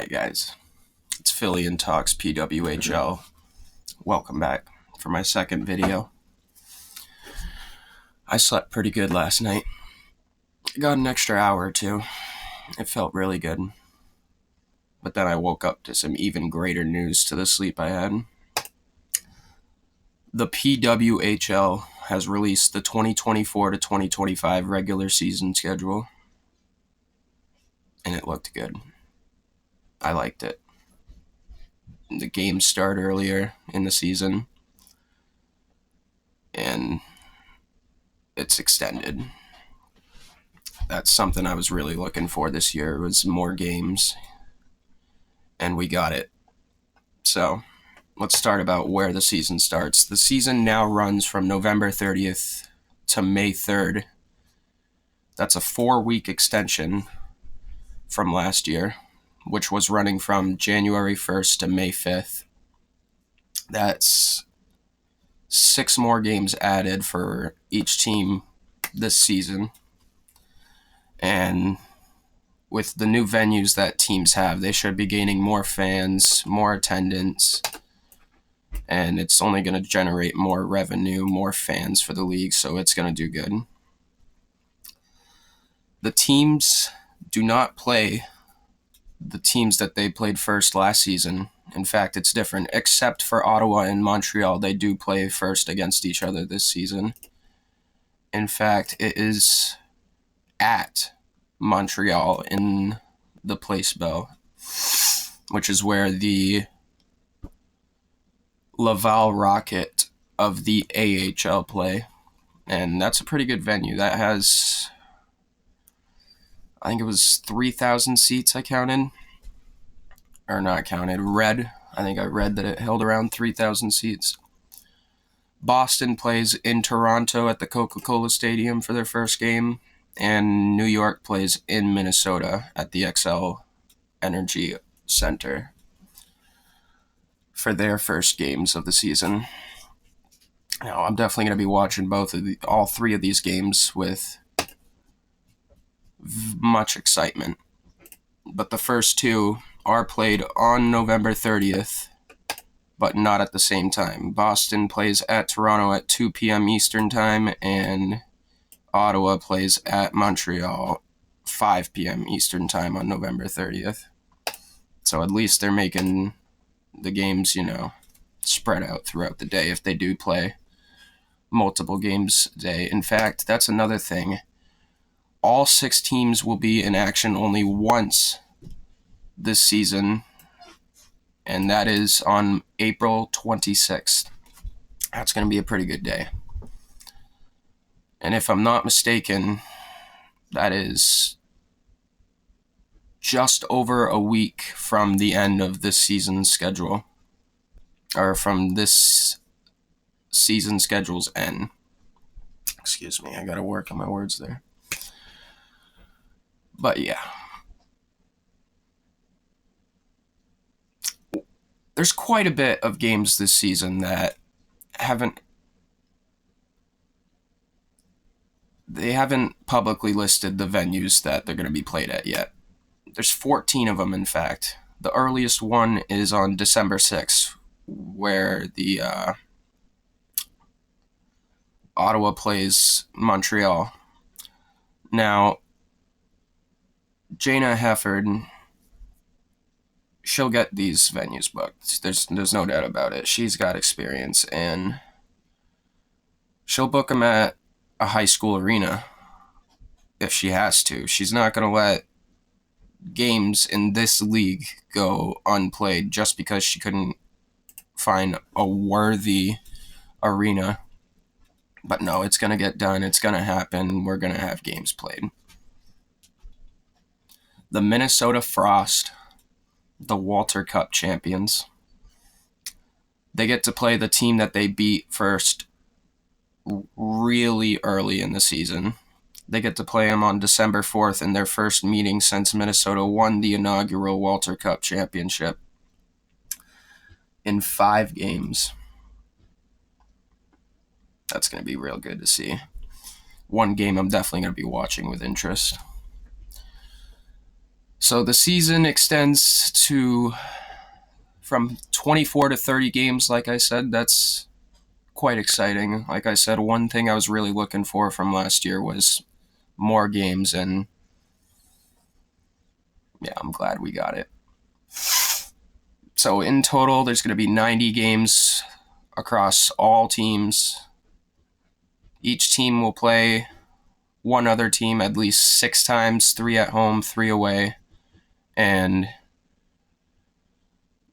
Hi guys, it's Filion Talks PWHL. Welcome back for my second video. I slept pretty good last night. I got an extra hour or two. It felt really good. But then I woke up to some even greater news to the sleep I had. The PWHL has released the 2024 to 2025 regular season schedule. And it looked good. I liked it. The games start earlier in the season. And it's extended. That's something I was really looking for this year, was more games. And we got it. So let's start about where the season starts. The season now runs from November 30th to May 3rd. That's a 4-week extension from last year, which was running from January 1st to May 5th. That's 6 more games added for each team this season. And with the new venues that teams have, they should be gaining more fans, more attendance, and it's only going to generate more revenue, more fans for the league, so it's going to do good. The teams do not play the teams that they played first last season. In fact, it's different. Except for Ottawa and Montreal, they do play first against each other this season. In fact, it is at Montreal in the Place Bell, which is where the Laval Rocket of the AHL play. And that's a pretty good venue. That has, I think it was 3,000 seats I counted. Or not counted, read. I think I read that it held around 3,000 seats. Boston plays in Toronto at the Coca-Cola Stadium for their first game. And New York plays in Minnesota at the XL Energy Center for their first games of the season. Now, I'm definitely going to be watching all 3 of these games with much excitement. But the first 2 are played on November 30th, but not at the same time. Boston plays at Toronto at 2 p.m. Eastern Time, and Ottawa plays at Montreal 5 p.m. Eastern Time on November 30th. So at least they're making the games, spread out throughout the day if they do play multiple games a day. In fact, that's another thing. All 6 teams will be in action only once this season, and that is on April 26th. That's going to be a pretty good day. And if I'm not mistaken, that is just over a week from the end of this season's schedule, or from this season schedule's end. Excuse me, I gotta work on my words there. But yeah. There's quite a bit of games this season that they haven't publicly listed the venues that they're going to be played at yet. There's 14 of them, in fact. The earliest one is on December 6th, where the Ottawa plays Montreal. Now, Jana Hefford, she'll get these venues booked. There's no doubt about it. She's got experience, and she'll book them at a high school arena if she has to. She's not going to let games in this league go unplayed just because she couldn't find a worthy arena. But no, it's going to get done. It's going to happen. We're going to have games played. The Minnesota Frost, the Walter Cup champions, they get to play the team that they beat first really early in the season. They get to play them on December 4th in their first meeting since Minnesota won the inaugural Walter Cup championship in 5 games. That's going to be real good to see. One game I'm definitely going to be watching with interest. So the season extends to from 24 to 30 games, like I said. That's quite exciting. Like I said, one thing I was really looking for from last year was more games, and yeah, I'm glad we got it. So in total, there's going to be 90 games across all teams. Each team will play one other team at least 6 times, 3 at home, 3 away. And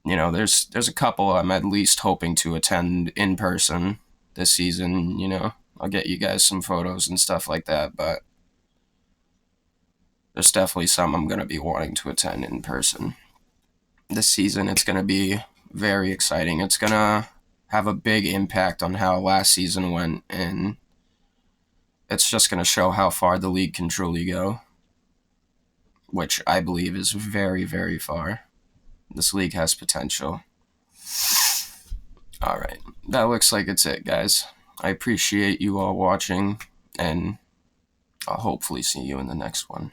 there's a couple I'm at least hoping to attend in person this season. I'll get you guys some photos and stuff like that, but there's definitely some I'm going to be wanting to attend in person this season. It's going to be very exciting. It's going to have a big impact on how last season went, and it's just going to show how far the league can truly go, which I believe is very, very far. This league has potential. All right, that looks like it's it, guys. I appreciate you all watching, and I'll hopefully see you in the next one.